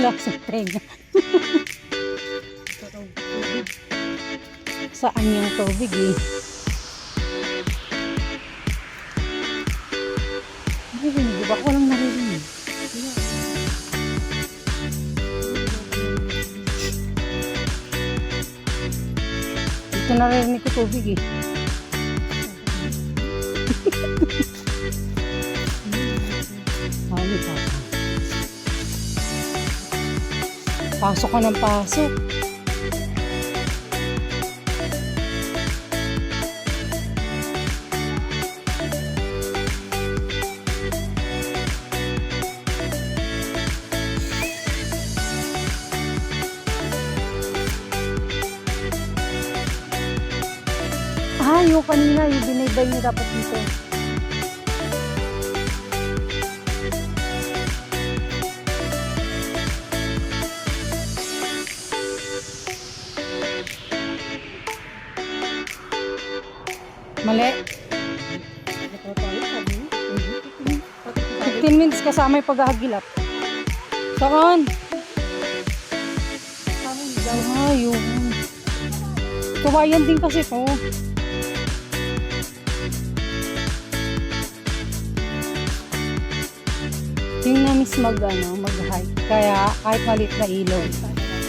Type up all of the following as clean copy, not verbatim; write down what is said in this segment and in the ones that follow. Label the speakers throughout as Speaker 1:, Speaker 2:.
Speaker 1: Lasang tenga. Saan yung tubig eh? Narinig ba? Ako lang narinig. Dito narinig ko tubig eh. Pasok ka ng pasok. Yung kanina, yung binaybay niyo dapat dito. Mali. 15 minutes kasama yung paghahagilap. Saan? Yun. Kawayan din kasi to. Yung namis mag-hike. Kaya kahit maliit na ilog,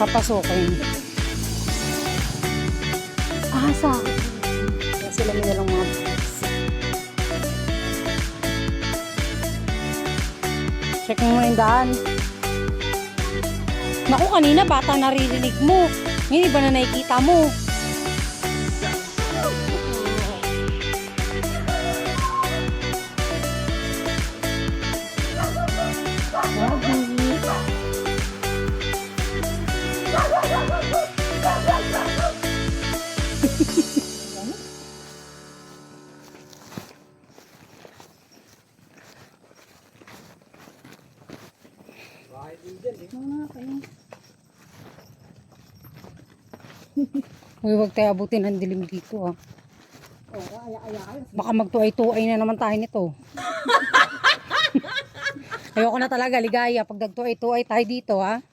Speaker 1: papasokin. Sa sila nilang mga check mo muna yung daan. Naku, kanina bata naririnig mo. Ngayon iba na nakikita mo. Uy, huwag tayo abutin ang dilim dito ah. Baka magtuay-tuay na naman tayo nito. Ayoko na talaga, ligaya. Pag nagtuay-tuay tayo dito ah.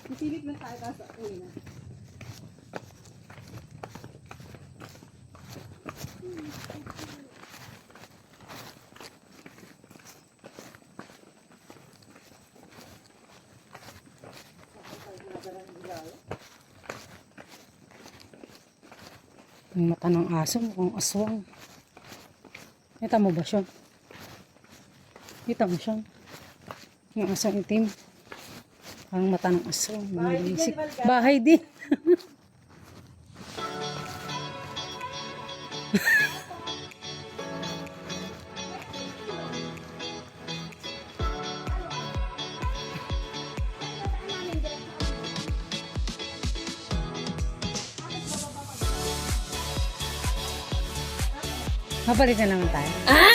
Speaker 2: Pisilip na tayo kasi uwi na.
Speaker 1: Yung mata ng aso, mukhang aswang. Kita mo ba siya? Kita mo siya? Yung asong itim. Parang mata ng aswang. Bahay din. Mabalik na naman tayo. Ah?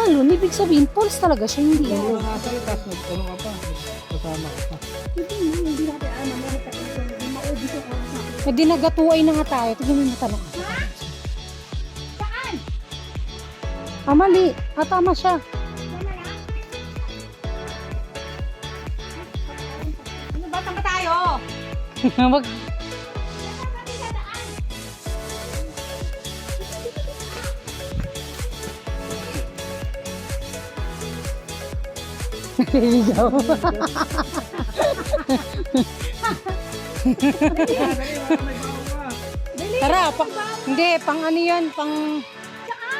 Speaker 1: Ano, ibig sabihin, false talaga siya, hindi.
Speaker 3: Oo, nakasalitas. Ano ka pa? Kasama ka pa.
Speaker 2: Hindi natin alam. Maubos yung oras.
Speaker 1: Pwede nagatuay na nga tayo. Tignan mo yung mata ng aso. Mali. Tama siya.
Speaker 2: Ano ba? Saan ba tayo?
Speaker 1: Wag. Naliligaw. Tara, hindi, pang ano yan, pang...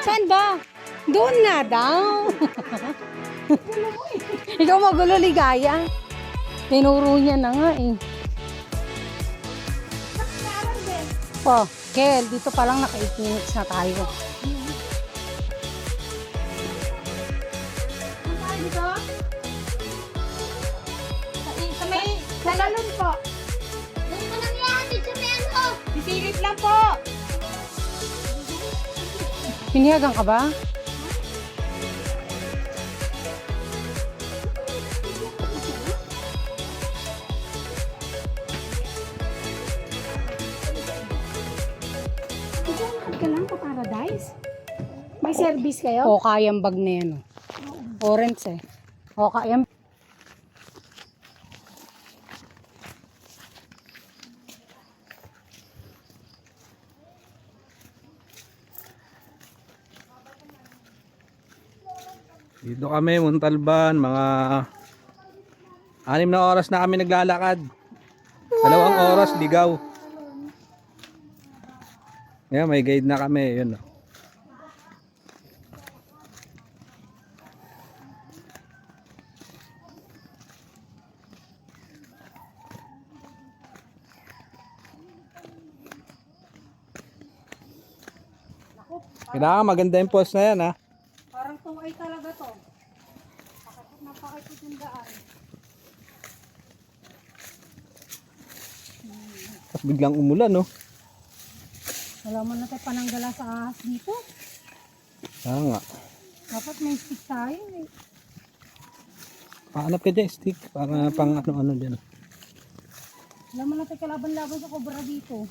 Speaker 1: Saan ba? Doon nga daw. Ikaw magulo, ligaya. Tinuro niya na nga eh. Oh, Kel, dito pa lang naka 8 minutes na tayo.
Speaker 2: Dito? Sa may salalon po. Doon mo lang yan, dito may ano. Pipilit lang po.
Speaker 1: Pinihagan ka ba?
Speaker 2: Paradise? May service kayo?
Speaker 1: O kayang bag na yan. Orange eh. O kayang.
Speaker 3: Dito kami, Montalban, mga 6 na oras na kami naglalakad. 2 oras, ligaw. Ayan, may guide na kami, yun. Kailangan maganda yung post na yan, ha.
Speaker 1: Parang 2 ay talaga to. Napakipit yung daan.
Speaker 3: Tapos biglang umulan, no.
Speaker 1: Wala mo na tayo pananggala sa ahas dito.
Speaker 3: Nga.
Speaker 1: Dapat may stick tayo eh.
Speaker 3: Paanap ka dyan, stick. Para pang ano-ano dyan.
Speaker 1: Wala mo na tayo kalaban-laban sa cobra dito.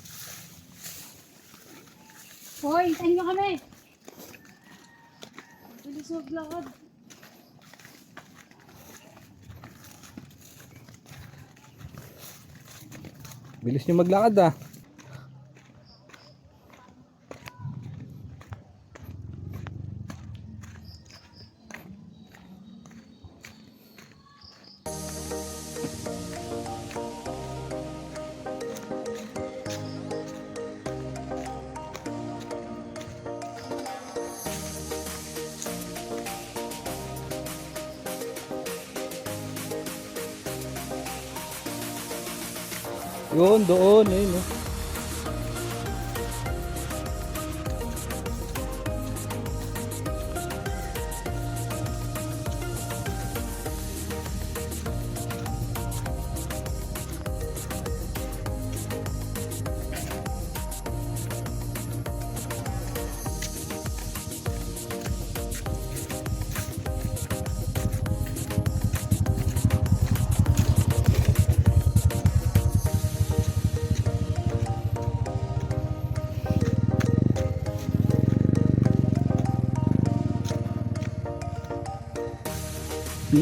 Speaker 2: Hoy, tayo nyo kami. Bilis maglakad.
Speaker 3: Bilis nyo maglakad, ah. Yun, doon, ayun, no.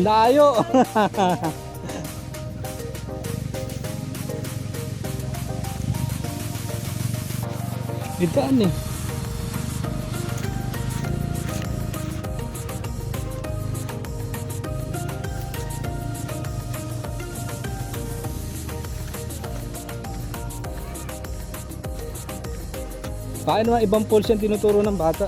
Speaker 3: Layo. Itaan eh. Baka naman ibang pulse yung tinuturo ng bata.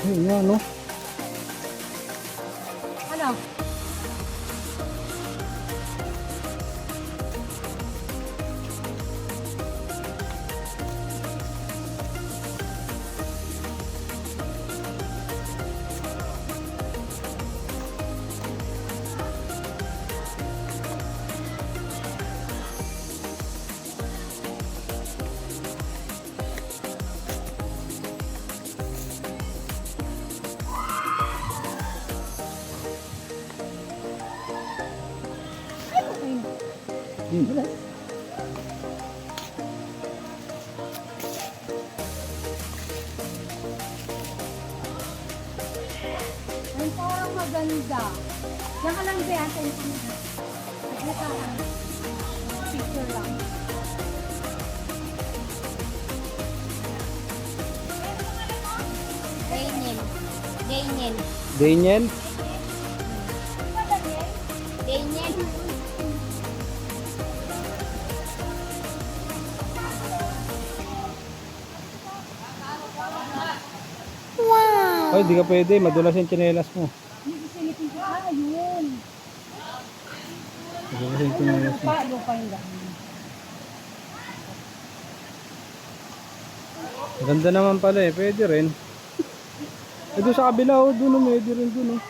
Speaker 3: Ayun nga, no?
Speaker 1: Ano?
Speaker 2: Ay, parang maganda. Yan ka lang ba yan? Picture lang. Daniel. Daniel.
Speaker 3: Daniel?
Speaker 2: Daniel.
Speaker 3: Ay, di ka pwede. Madulas yung tsinelas mo.
Speaker 1: Isilipin ko. Ayun.
Speaker 3: Madulas yung tsinelas mo.
Speaker 1: Lupa yung daan.
Speaker 3: Ganda naman pala eh. Pwede rin. Eh, doon sa kabila, oh, doon, oh, may rin doon, oh.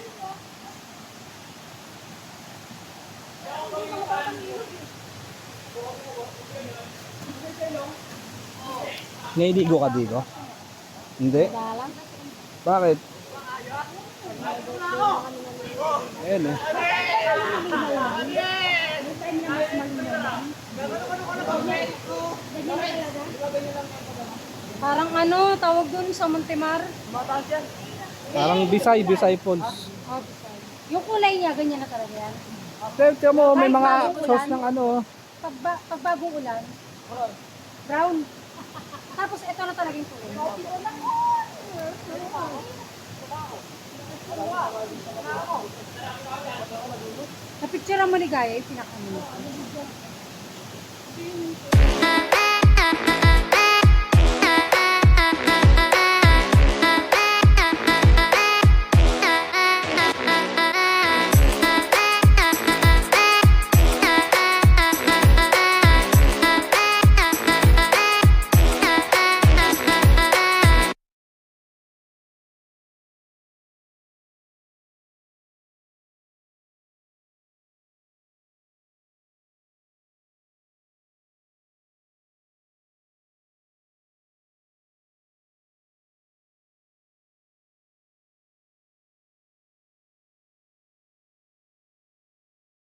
Speaker 3: Nailigo ka dito? Hindi? Bakit? Ayan eh.
Speaker 1: Parang ano, tawag doon sa Montemar.
Speaker 3: Parang Bisay Falls.
Speaker 1: Oh, yung kulay niya, ganyan na talaga yan.
Speaker 3: Tiyan mo, may mga sauce ng ano.
Speaker 1: Pag bagong ulan, brown. Tapos ito na talaga yung kulay. Napicture mo ni Gaya, yung pinaka